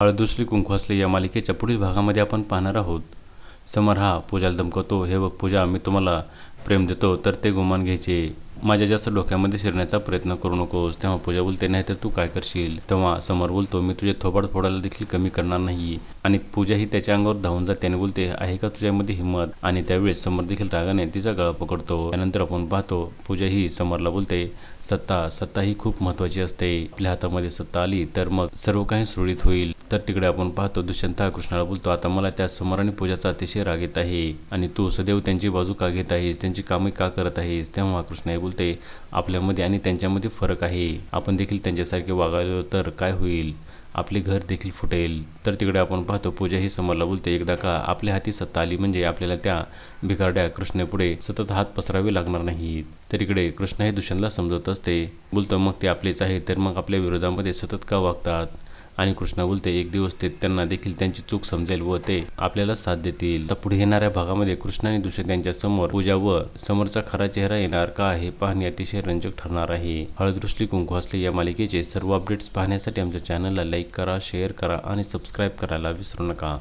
हळद उचली कुंकू असले या मालिकेच्या पुढील भागामध्ये आपण पाहणार आहोत. समर हा पूजाला धमकवतो, हे बघ पूजा, मी तुम्हाला प्रेम देतो तर ते गुमान घ्यायचे. माझ्या जास्त डोक्यामध्ये शिरण्याचा प्रयत्न करू नकोस. तेव्हा पूजा बोलते, नाही तर तू काय करशील. तेव्हा समर बोलतो, मी तुझे थोबाड फोडायला देखील कमी करणार नाही. आणि पूजा ही त्याच्या अंगावर धावून जाते आणि बोलते, आहे का तुझ्यामध्ये हिंमत. आणि त्यावेळेस समर देखील रागाने तिचा गळा पकडतो. त्यानंतर आपण पाहतो पूजा ही समरला बोलते, सत्ता ही खूप महत्वाची असते. आपल्या हातामध्ये सत्ता आली तर मग सर्व काही सुरळीत होईल. तर तिकडे आपण पाहतो दुष्यंत कृष्णाला बोलतो, आता मला त्या समर आणि पूजाचा अतिशय राग येत आहे आणि तू सदैव त्यांची बाजू का घेत आहेस, त्यांची कामे का करत आहेस. तेव्हा कृष्णा बोलते, आपल्यामध्ये आणि त्यांच्यामध्ये फरक आहे. आपण देखील त्यांच्यासारखे वागायलो तर काय होईल, आपले घर देखील फुटेल. तर तिकडे आपण पाहतो पूजा ही समरला बोलते, एकदा का आपल्या हाती सत्ता आली म्हणजे आपल्याला त्या भिकारड्या कृष्णेपुढे सतत हात पसरावे लागणार नाहीत. तर इकडे कृष्ण हे दुष्यंतला समजवत असते, बोलतो मग ते आपलेच आहे तर मग आपल्या विरोधामध्ये सतत का वागतात. आणि कृष्णा बोलते, एक दिवस ते त्यांना देखील त्यांची चूक समजेल व ते आपल्याला साथ देतील. तर पुढे येणाऱ्या भागामध्ये कृष्ण आणि दुष्यंत यांच्या समोर पूजा व समोरचा खरा चेहरा येणार का हे पाहणे अतिशय रंजक ठरणार आहे. हळद रुसली कुंकू असले या मालिकेचे सर्व अपडेट्स पाहण्यासाठी आमच्या चॅनलला लाईक करा, शेअर करा आणि सबस्क्राईब करायला विसरू नका.